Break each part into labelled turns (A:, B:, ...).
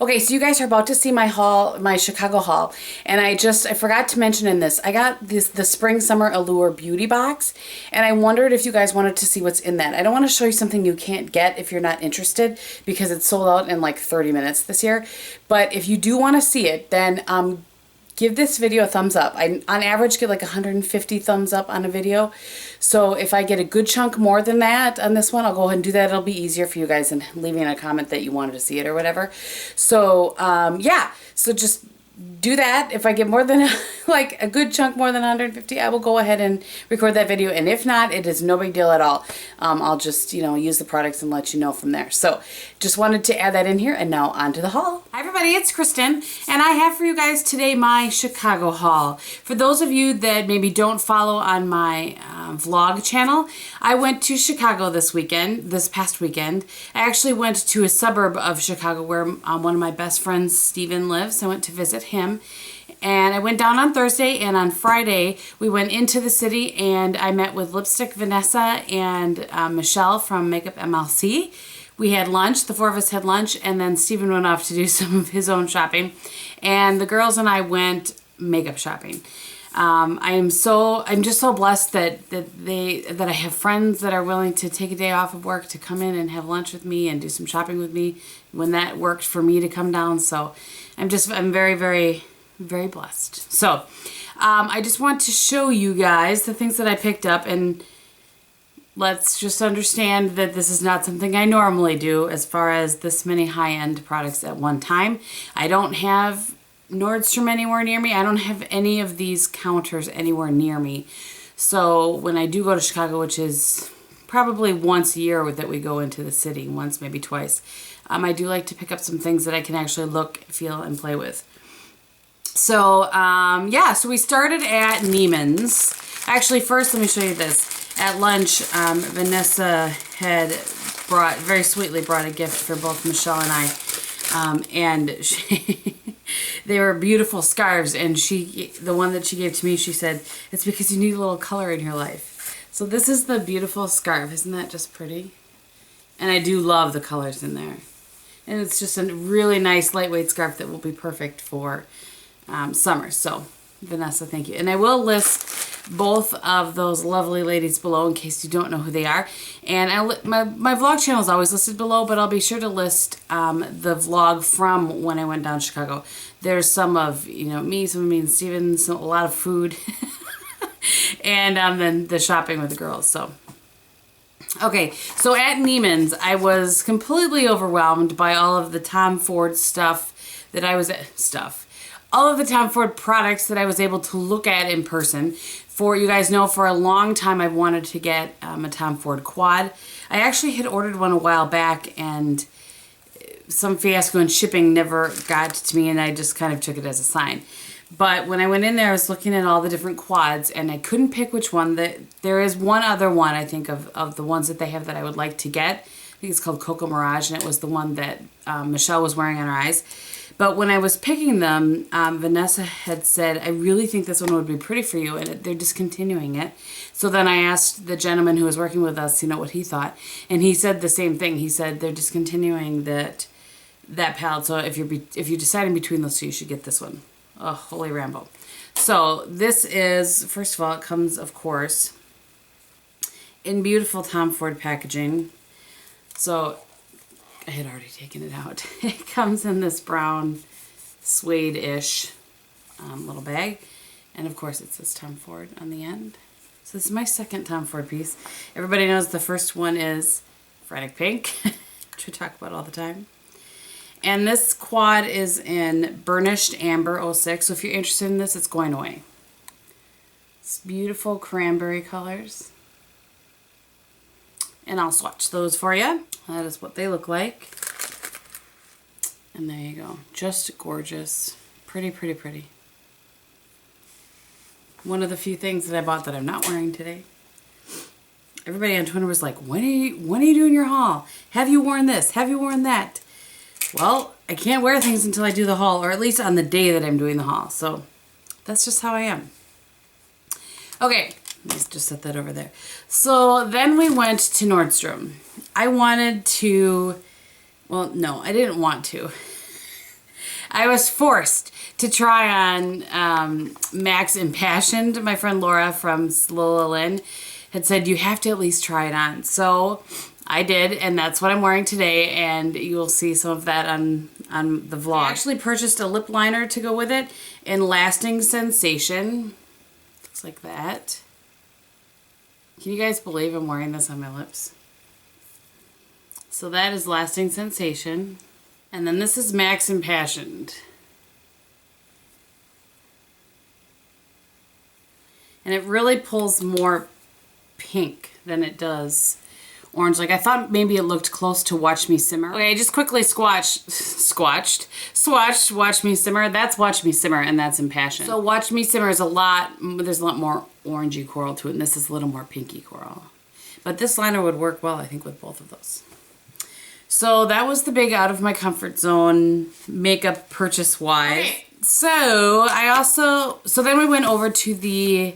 A: Okay, so you guys are about to see my haul, my Chicago haul, and I forgot to mention in this, I got the Spring Summer Allure Beauty Box, and I wondered if you guys wanted to see what's in that. I don't want to show you something you can't get if you're not interested, because it's sold out in like 30 minutes this year, but if you do want to see it, then give this video a thumbs up. I, on average, get like 150 thumbs up on a video. So if I get a good chunk more than that on this one, I'll go ahead and do that. It'll be easier for you guys than leaving a comment that you wanted to see it or whatever. So, yeah. So just do that. If I get more than like a good chunk more than 150, I will go ahead and record that video. And if not, it is no big deal at all. I'll just, you know, use the products and let you know from there. So just wanted to add that in here, and now on to the haul. Hi everybody, it's Kristin, and I have for you guys today my Chicago haul. For those of you that maybe don't follow on my vlog channel, I went to Chicago this past weekend. I actually went to a suburb of Chicago where one of my best friends, Steven, lives. I went to visit him. And I went down on Thursday, and on Friday we went into the city, and I met with Lipstick Vanessa and Michelle from Makeup MLC. We had lunch, the four of us had lunch, and then Steven went off to do some of his own shopping. And the girls and I went makeup shopping. I'm just so blessed that I have friends that are willing to take a day off of work to come in and have lunch with me and do some shopping with me when that worked for me to come down. So I'm very, very, very blessed. So I just want to show you guys the things that I picked up, and let's just understand that this is not something I normally do as far as this many high-end products at one time. I don't have Nordstrom anywhere near me. I don't have any of these counters anywhere near me. So when I do go to Chicago, which is probably once a year that we go into the city, once, maybe twice, I do like to pick up some things that I can actually look, feel, and play with. So, yeah, so we started at Neiman's. Actually, first, let me show you this. At lunch, Vanessa had very sweetly brought a gift for both Michelle and I. And they were beautiful scarves, and the one that she gave to me, she said, it's because you need a little color in your life. So this is the beautiful scarf. Isn't that just pretty? And I do love the colors in there. And it's just a really nice lightweight scarf that will be perfect for summer. So Vanessa, thank you. And I will list both of those lovely ladies below in case you don't know who they are. And my vlog channel is always listed below, but I'll be sure to list the vlog from when I went down to Chicago. There's some of, me, some of me and Steven, a lot of food, and then the shopping with the girls. So, okay, so at Neiman's, I was completely overwhelmed by all of the Tom Ford all of the Tom Ford products that I was able to look at in person. You guys know, for a long time I've wanted to get a Tom Ford quad. I actually had ordered one a while back, and some fiasco in shipping never got to me, and I just kind of took it as a sign. But when I went in there, I was looking at all the different quads, and I couldn't pick which one. There is one other one, I think, of the ones that they have that I would like to get. I think it's called Coco Mirage, and it was the one that Michelle was wearing on her eyes. But when I was picking them, Vanessa had said, I really think this one would be pretty for you, and they're discontinuing it. So then I asked the gentleman who was working with us, what he thought. And he said the same thing. He said they're discontinuing that palette. So if you're deciding between those two, you should get this one. Oh, holy Rambo. So this is, first of all, it comes, of course, in beautiful Tom Ford packaging. So I had already taken it out. It comes in this brown suede-ish little bag. And of course it says Tom Ford on the end. So this is my second Tom Ford piece. Everybody knows the first one is Frantic Pink, which we talk about all the time. And this quad is in Burnished Amber 06. So if you're interested in this, it's going away. It's beautiful cranberry colors. And I'll swatch those for you. That is what they look like. And there you go. Just gorgeous. Pretty, pretty, pretty. One of the few things that I bought that I'm not wearing today. Everybody on Twitter was like, when are you doing your haul? Have you worn this? Have you worn that? Well, I can't wear things until I do the haul, or at least on the day that I'm doing the haul. So that's just how I am. Okay. Let's just set that over there. So then we went to Nordstrom. I wanted to, well, no, I didn't want to. I was forced to try on MAC's Impassioned. My friend Laura from Lillian had said you have to at least try it on. So I did, and that's what I'm wearing today, and you'll see some of that on the vlog. I actually purchased a lip liner to go with it in Lasting Sensation. Looks like that. Can you guys believe I'm wearing this on my lips? So that is Lasting Sensation. And then this is MAC's Impassioned. And it really pulls more pink than it does orange. Like I thought maybe it looked close to Watch Me Simmer. Okay, I just quickly swatched Watch Me Simmer. That's Watch Me Simmer, and that's Impassioned. So Watch Me Simmer is there's a lot more orangey coral to it, and this is a little more pinky coral. But this liner would work well, I think, with both of those. So that was the big out of my comfort zone makeup purchase wise. Okay. So then we went over to the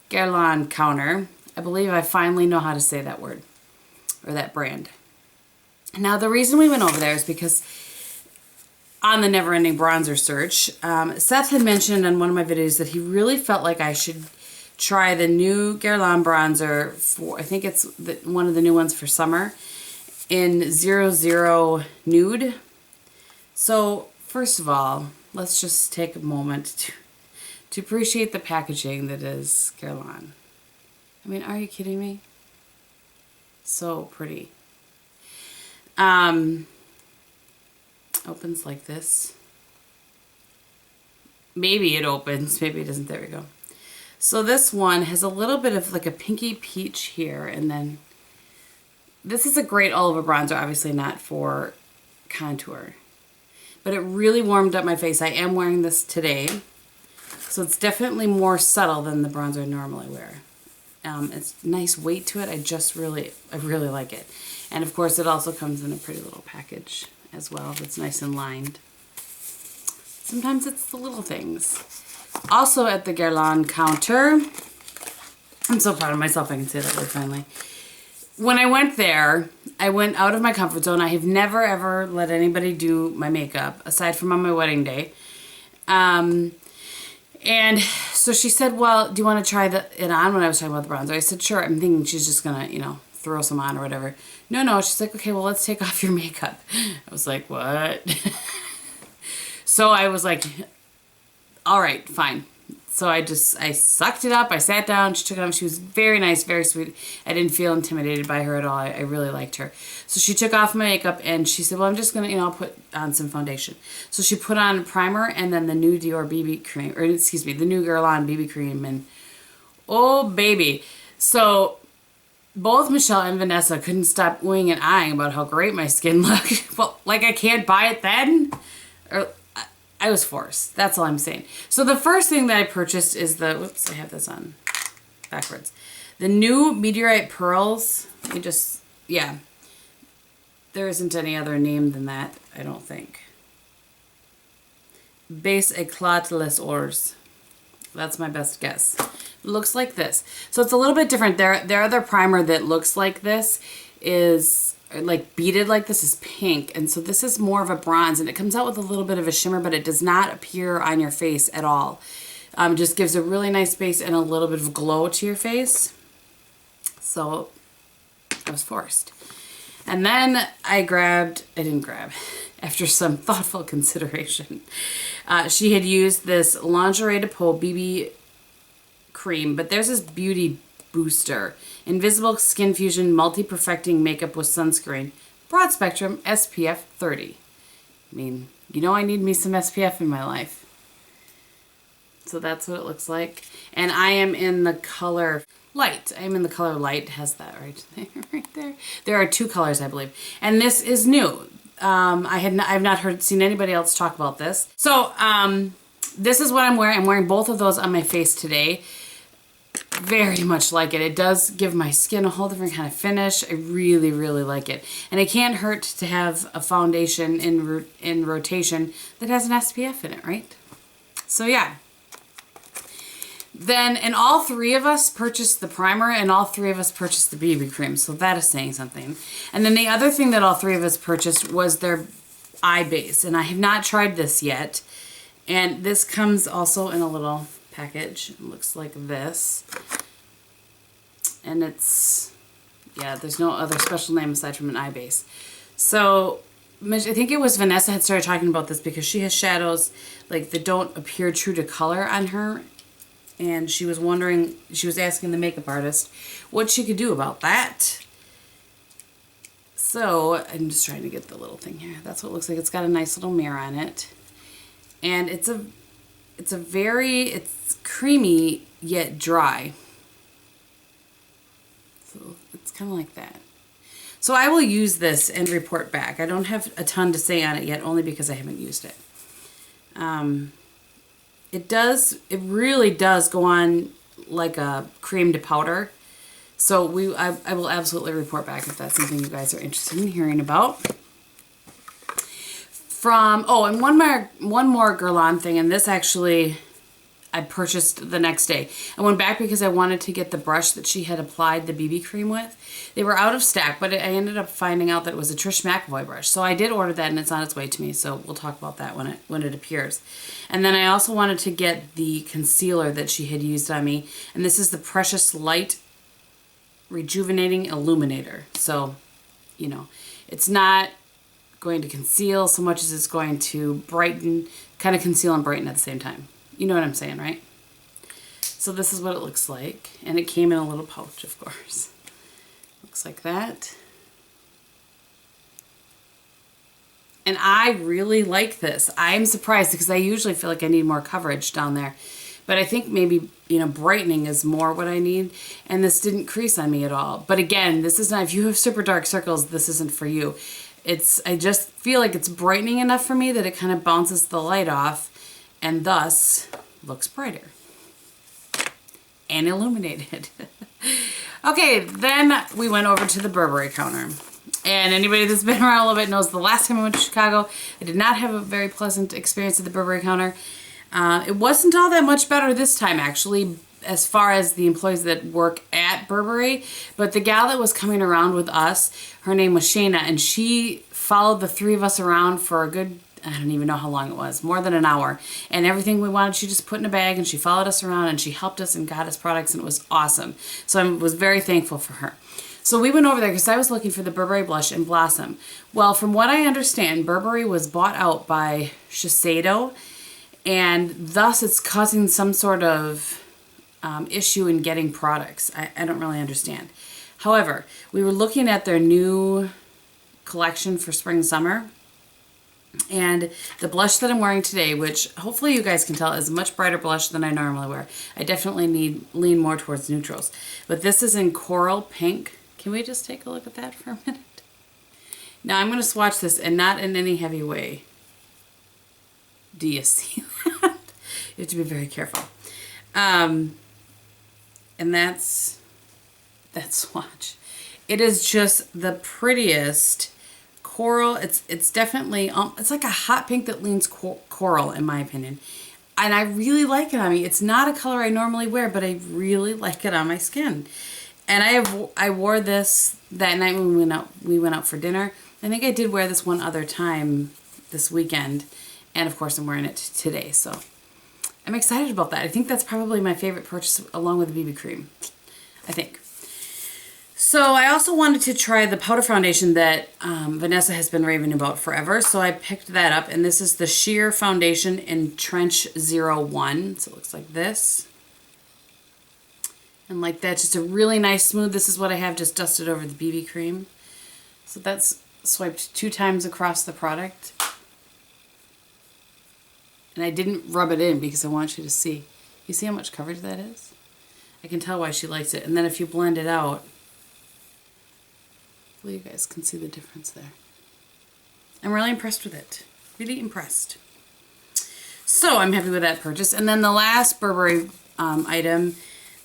A: Guerlain counter. I believe I finally know how to say that word, or that brand. Now the reason we went over there is because on the Never Ending Bronzer search, Seth had mentioned on one of my videos that he really felt like I should try the new Guerlain bronzer for, I think it's one of the new ones for summer, in 00 Nude. So first of all, let's just take a moment to appreciate the packaging that is Guerlain. I mean, are you kidding me? So pretty. Opens like this. Maybe it opens, maybe it doesn't. There we go. So this one has a little bit of like a pinky peach here, and then this is a great all-over bronzer, obviously not for contour. But it really warmed up my face. I am wearing this today, so it's definitely more subtle than the bronzer I normally wear. It's nice weight to it. I really like it. And of course it also comes in a pretty little package as well that's nice and lined. Sometimes it's the little things. Also at the Guerlain counter, I'm so proud of myself I can say that word finally. When I went there, I went out of my comfort zone. I have never ever let anybody do my makeup aside from on my wedding day. And so she said, well, do you want to try it on when I was talking about the bronzer? I said, sure. I'm thinking she's just going to, throw some on or whatever. No. She's like, okay, well, let's take off your makeup. I was like, what? So I was like, all right, fine. So I sucked it up. I sat down. She took it off. She was very nice, very sweet. I didn't feel intimidated by her at all. I really liked her. So she took off my makeup and she said, well, I'm just going to, I'll put on some foundation. So she put on a primer and then the new Dior BB cream, or excuse me, the new Guerlain BB cream. And oh, baby. So both Michelle and Vanessa couldn't stop oohing and eyeing about how great my skin looked. Well, like I can't buy it then? Or I was forced. That's all I'm saying. So the first thing that I purchased is whoops, I have this on backwards. The new Meteorite Pearls. Yeah. There isn't any other name than that, I don't think. Base Eclat les Ors. That's my best guess. It looks like this. So it's a little bit different. Their other primer that looks like this is like beaded like this is pink, and so this is more of a bronze, and it comes out with a little bit of a shimmer, but it does not appear on your face at all. It just gives a really nice base and a little bit of glow to your face. So I was forced. And then after some thoughtful consideration, she had used this Lingerie de Peau BB cream, but there's this Beauty Booster. Invisible Skin Fusion Multi-Perfecting Makeup with Sunscreen. Broad Spectrum SPF 30. I mean, I need me some SPF in my life. So that's what it looks like. And I am in the color Light. I'm in the color Light. It has that right there. There are two colors, I believe. And this is new. I've not seen anybody else talk about this. So this is what I'm wearing. I'm wearing both of those on my face today. Very much like it. It does give my skin a whole different kind of finish. I really, really like it. And it can't hurt to have a foundation in rotation that has an SPF in it, right? So yeah. And all three of us purchased the primer, and all three of us purchased the BB cream. So that is saying something. And then the other thing that all three of us purchased was their eye base, and I have not tried this yet. And this comes also in a little package. It looks like this. And it's, yeah, there's no other special name aside from an eye base. So I think it was Vanessa had started talking about this because she has shadows like that don't appear true to color on her. And she was wondering, she was asking the makeup artist what she could do about that. So I'm just trying to get the little thing here. That's what it looks like. It's got a nice little mirror on it. And it's creamy yet dry. So it's kind of like that. So I will use this and report back. I don't have a ton to say on it yet, only because I haven't used it. It really does go on like a cream to powder. So I will absolutely report back if that's something you guys are interested in hearing about. And one more Guerlain thing, and this actually I purchased the next day. I went back because I wanted to get the brush that she had applied the BB cream with. They were out of stock, but I ended up finding out that it was a Trish McAvoy brush. So I did order that, and it's on its way to me, so we'll talk about that when it appears. And then I also wanted to get the concealer that she had used on me, and this is the Precious Light Rejuvenating Illuminator. So, you know, it's not going to conceal so much as it's going to brighten, kind of conceal and brighten at the same time. You know what I'm saying, right? So this is what it looks like. And it came in a little pouch, of course. Looks like that. And I really like this. I'm surprised because I usually feel like I need more coverage down there. But I think maybe, you know, brightening is more what I need. And this didn't crease on me at all. But again, this is not, if you have super dark circles, this isn't for you. I just feel like it's brightening enough for me that it kind of bounces the light off and thus looks brighter and illuminated. Okay, then we went over to the Burberry counter. And anybody that's been around a little bit knows the last time I went to Chicago, I did not have a very pleasant experience at the Burberry counter. It wasn't all that much better this time, actually, as far as the employees that work at Burberry. But the gal that was coming around with us, her name was Shayna, and she followed the three of us around for a good, I don't even know how long it was, more than an hour. And everything we wanted, she just put in a bag, and she followed us around, and she helped us and got us products, and it was awesome. So I was very thankful for her. So we went over there because I was looking for the Burberry blush in Blossom. Well, from what I understand, Burberry was bought out by Shiseido, and thus it's causing some sort of issue in getting products. I don't really understand. However, we were looking at their new collection for spring summer, and the blush that I'm wearing today, which hopefully you guys can tell is a much brighter blush than I normally wear. I definitely lean more towards neutrals, but this is in Coral Pink. Can we just take a look at that for a minute? Now I'm going to swatch this, and not in any heavy way. Do you see that? You have to be very careful. And that's that swatch. It is just the prettiest coral. It's definitely, it's like a hot pink that leans coral in my opinion. And I really like it on me. It's not a color I normally wear, but I really like it on my skin. And I wore this that night when we went out for dinner. I think I did wear this one other time this weekend. And of course I'm wearing it today, so I'm excited about that. I think that's probably my favorite purchase along with the BB cream, I think. So I also wanted to try the powder foundation that Vanessa has been raving about forever. So I picked that up, and this is the Sheer Foundation in Trench 01. So it looks like this. And like that, just a really nice smooth. This is what I have just dusted over the BB cream. So that's swiped 2 times across the product. And I didn't rub it in because I want you to see. You see how much coverage that is? I can tell why she likes it. And then if you blend it out, hopefully you guys can see the difference there. I'm really impressed with it. Really impressed. So I'm happy with that purchase. And then the last Burberry item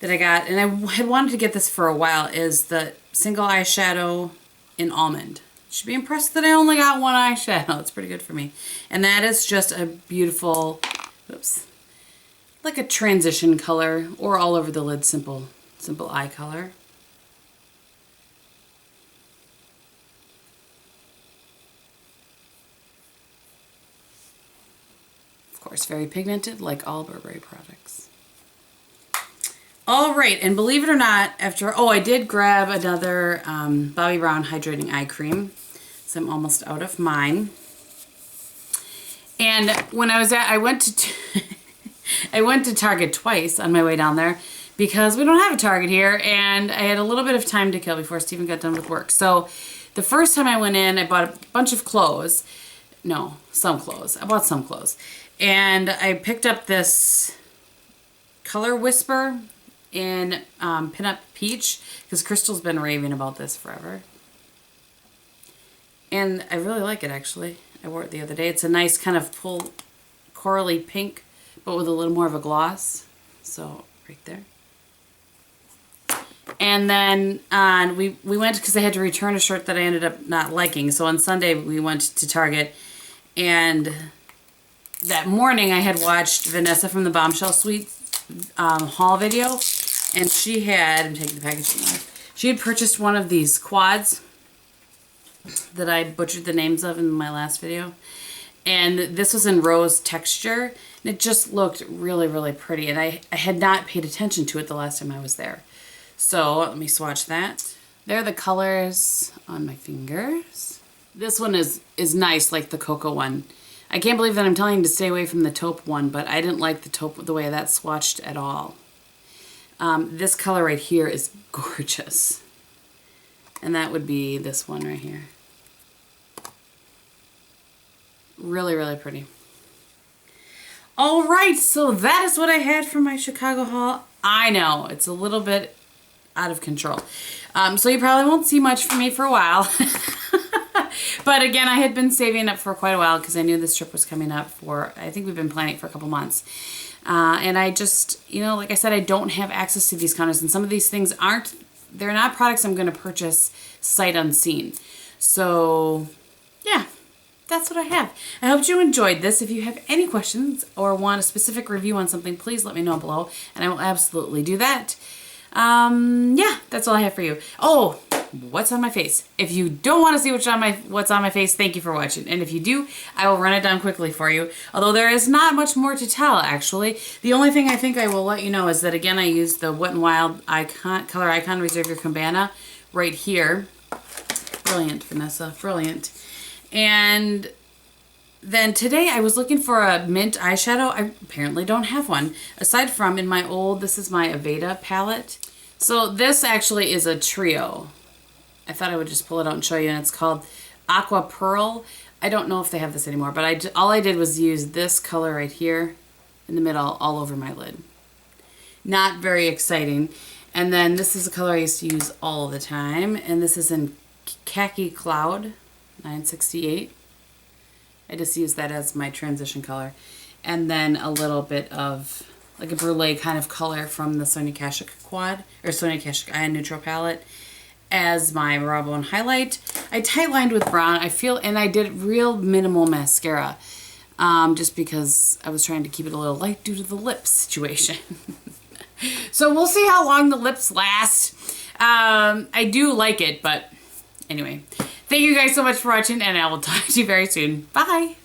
A: that I got, and I had wanted to get this for a while, is the single eyeshadow in Almond. Should be impressed that I only got one eyeshadow. It's pretty good for me. And that is just a beautiful, oops, like a transition color, or all over the lid, simple eye color. course, very pigmented like all Burberry products. All right, and believe it or not, I did grab another Bobbi Brown Hydrating Eye Cream. So I'm almost out of mine. And when I went to Target twice on my way down there because we don't have a Target here, and I had a little bit of time to kill before Stephen got done with work. So the first time I went in, I bought a bunch of clothes. No, some clothes. I bought some clothes. And I picked up this Color Whisper in Pinup Peach because Crystal's been raving about this forever. And I really like it, actually. I wore it the other day. It's a nice kind of corally pink, but with a little more of a gloss. So, right there. And then we went because I had to return a shirt that I ended up not liking. So on Sunday we went to Target, and that morning I had watched Vanessa from the Bombshell Suite haul video, and she had, I'm taking the packaging off, she had purchased one of these quads that I butchered the names of in my last video. And this was in rose texture, and it just looked really, really pretty. And I had not paid attention to it the last time I was there. So let me swatch that. There are the colors on my fingers. This one is nice, like the cocoa one. I can't believe that I'm telling you to stay away from the taupe one, but I didn't like the taupe, the way that swatched at all. This color right here is gorgeous. And that would be this one right here. Really, really pretty. All right, so that is what I had for my Chicago haul. I know, it's a little bit out of control. So you probably won't see much from me for a while. But again, I had been saving up for quite a while because I knew this trip was coming up for, I think we've been planning it for a couple months. And I just, like I said, I don't have access to these counters, and some of these things they're not products I'm going to purchase sight unseen. So, yeah. That's what I have. I hope you enjoyed this. If you have any questions or want a specific review on something, please let me know below, and I will absolutely do that. Yeah, that's all I have for you. Oh, what's on my face? If you don't want to see what's on my face, thank you for watching. And if you do, I will run it down quickly for you. Although there is not much more to tell, actually. The only thing I think I will let you know is that, again, I used the Wet n Wild Color Icon Reserve Your Cabana right here. Brilliant, Vanessa. Brilliant. And then today I was looking for a mint eyeshadow. I apparently don't have one. Aside from in my this is my Aveda palette. So this actually is a trio. I thought I would just pull it out and show you, and it's called Aqua Pearl. I don't know if they have this anymore, but all I did was use this color right here in the middle all over my lid. Not very exciting. And then this is a color I used to use all the time, and this is in Khaki Cloud. 968. I just use that as my transition color. And then a little bit of like a brulee kind of color from the Sonia Kashuk quad, or Sonia Kashuk Eye Neutral palette as my raw bone highlight. I tight lined with brown. And I did real minimal mascara just because I was trying to keep it a little light due to the lip situation. So we'll see how long the lips last. I do like it, but anyway. Thank you guys so much for watching, and I will talk to you very soon. Bye!